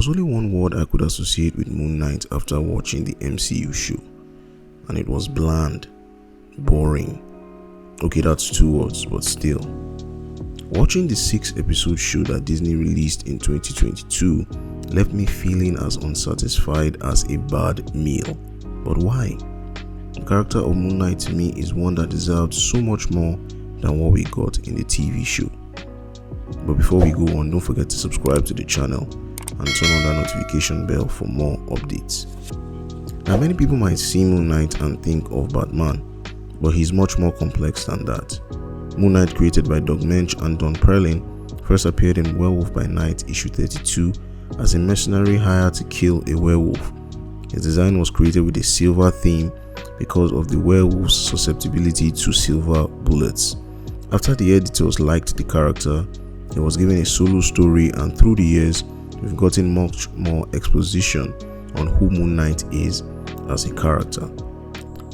was only one word I could associate with Moon Knight after watching the MCU show, and it was bland, boring. Okay, that's 2 words, but still. Watching the 6-episode show that Disney released in 2022 left me feeling as unsatisfied as a bad meal. But why? The character of Moon Knight to me is one that deserved so much more than what we got in the TV show. But before we go on, don't forget to subscribe to the channel and turn on that notification bell for more updates. Now, many people might see Moon Knight and think of Batman, but he's much more complex than that. Moon Knight, created by Doug Mensch and Don Perlin, first appeared in Werewolf by Night issue 32 as a mercenary hired to kill a werewolf. His design was created with a silver theme because of the werewolf's susceptibility to silver bullets. After the editors liked the character, he was given a solo story, and through the years, we've gotten much more exposition on who Moon Knight is as a character.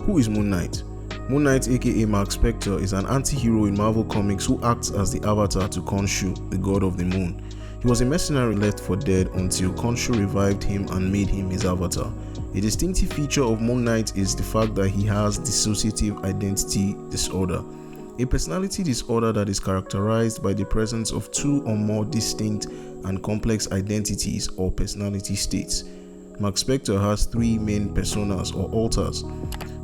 Who is Moon Knight? Moon Knight, aka Marc Spector, is an anti-hero in Marvel Comics who acts as the avatar to Khonshu, the god of the moon. He was a mercenary left for dead until Khonshu revived him and made him his avatar. A distinctive feature of Moon Knight is the fact that he has Dissociative Identity Disorder, a personality disorder that is characterized by the presence of 2 or more distinct and complex identities or personality states. Marc Spector has 3 main personas or alters: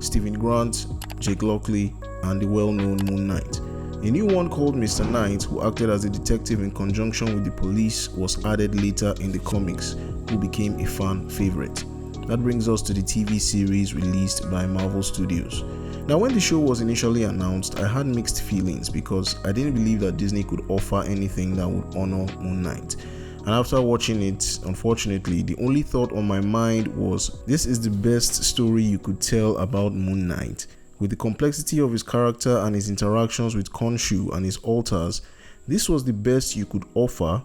Stephen Grant, Jake Lockley, and the well-known Moon Knight. A new one called Mr. Knight, who acted as a detective in conjunction with the police, was added later in the comics, who became a fan favorite. That brings us to the TV series released by Marvel Studios. Now, when the show was initially announced, I had mixed feelings because I didn't believe that Disney could offer anything that would honor Moon Knight. And after watching it, unfortunately, the only thought on my mind was, this is the best story you could tell about Moon Knight. With the complexity of his character and his interactions with Khonshu and his alters, this was the best you could offer.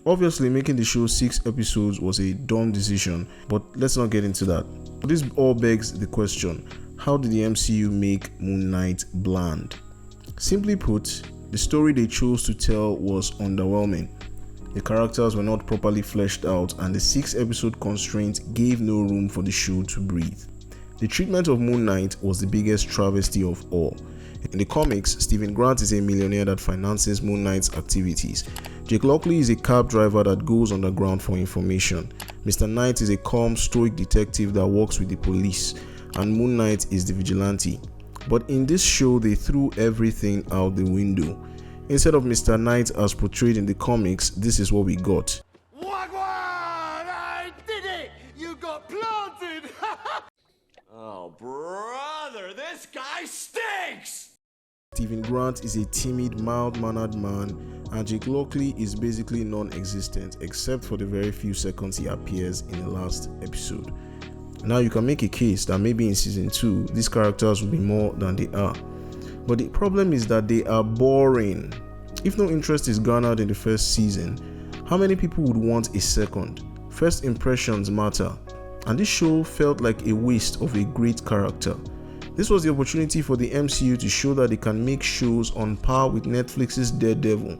Obviously, making the show 6 episodes was a dumb decision, but let's not get into that. This all begs the question, how did the MCU make Moon Knight bland? Simply put, the story they chose to tell was underwhelming. The characters were not properly fleshed out, and the 6-episode constraint gave no room for the show to breathe. The treatment of Moon Knight was the biggest travesty of all. In the comics, Stephen Grant is a millionaire that finances Moon Knight's activities. Jake Lockley is a cab driver that goes underground for information. Mr. Knight is a calm, stoic detective that works with the police. And Moon Knight is the vigilante. But in this show, they threw everything out the window. Instead of Mr. Knight as portrayed in the comics, this is what we got. Wagwan! I did it! You got planted! Oh, brother, this guy stinks! Stephen Grant is a timid, mild-mannered man, and Jake Lockley is basically non-existent except for the very few seconds he appears in the last episode. Now, you can make a case that maybe in season 2, these characters will be more than they are. But the problem is that they are boring. If no interest is garnered in the first season, how many people would want a second? First impressions matter, and this show felt like a waste of a great character. This was the opportunity for the MCU to show that they can make shows on par with Netflix's Daredevil,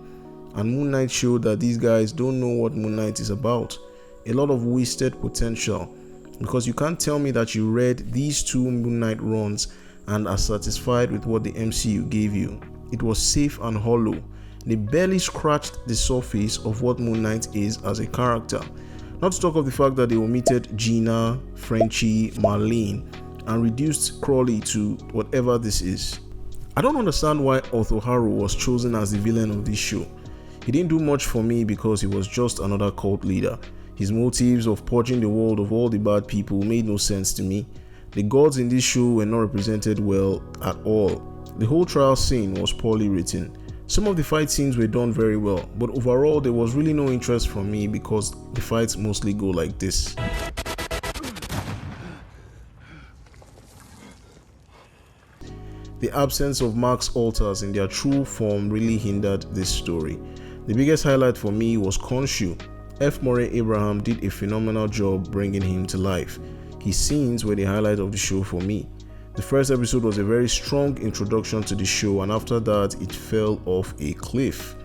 and Moon Knight showed that these guys don't know what Moon Knight is about. A lot of wasted potential, because you can't tell me that you read these 2 Moon Knight runs and are satisfied with what the MCU gave you. It was safe and hollow. They barely scratched the surface of what Moon Knight is as a character. Not to talk of the fact that they omitted Gina, Frenchie, Marlene, and reduced Crawley to whatever this is. I don't understand why Arthur Harrow was chosen as the villain of this show. He didn't do much for me because he was just another cult leader. His motives of purging the world of all the bad people made no sense to me. The gods in this show were not represented well at all. The whole trial scene was poorly written. Some of the fight scenes were done very well, but overall there was really no interest from me because the fights mostly go like this. The absence of Marc's alters in their true form really hindered this story. The biggest highlight for me was Khonshu. F. Murray Abraham did a phenomenal job bringing him to life. His scenes were the highlight of the show for me. The first episode was a very strong introduction to the show, and after that it fell off a cliff.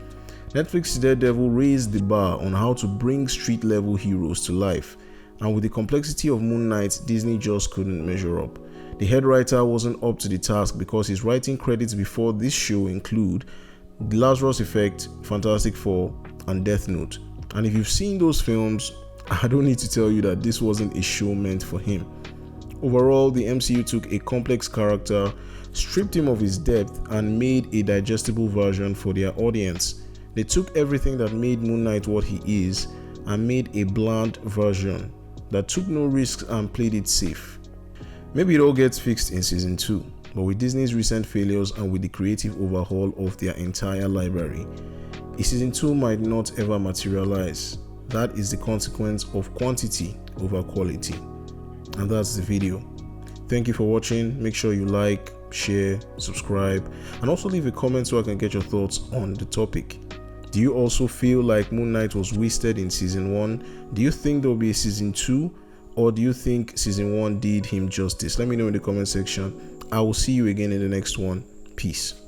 Netflix's Daredevil raised the bar on how to bring street-level heroes to life, and with the complexity of Moon Knight, Disney just couldn't measure up. The head writer wasn't up to the task because his writing credits before this show include The Lazarus Effect, Fantastic Four, and Death Note. And if you've seen those films, I don't need to tell you that this wasn't a show meant for him. Overall, the MCU took a complex character, stripped him of his depth, and made a digestible version for their audience. They took everything that made Moon Knight what he is and made a bland version that took no risks and played it safe. Maybe it all gets fixed in season 2, but with Disney's recent failures and with the creative overhaul of their entire library, a season 2 might not ever materialize. That is the consequence of quantity over quality. And that's the video. Thank you for watching. Make sure you like, share, subscribe, and also leave a comment so I can get your thoughts on the topic. Do you also feel like Moon Knight was wasted in season 1? Do you think there will be a season 2? Or do you think season 1 did him justice? Let me know in the comment section. I will see you again in the next one. Peace.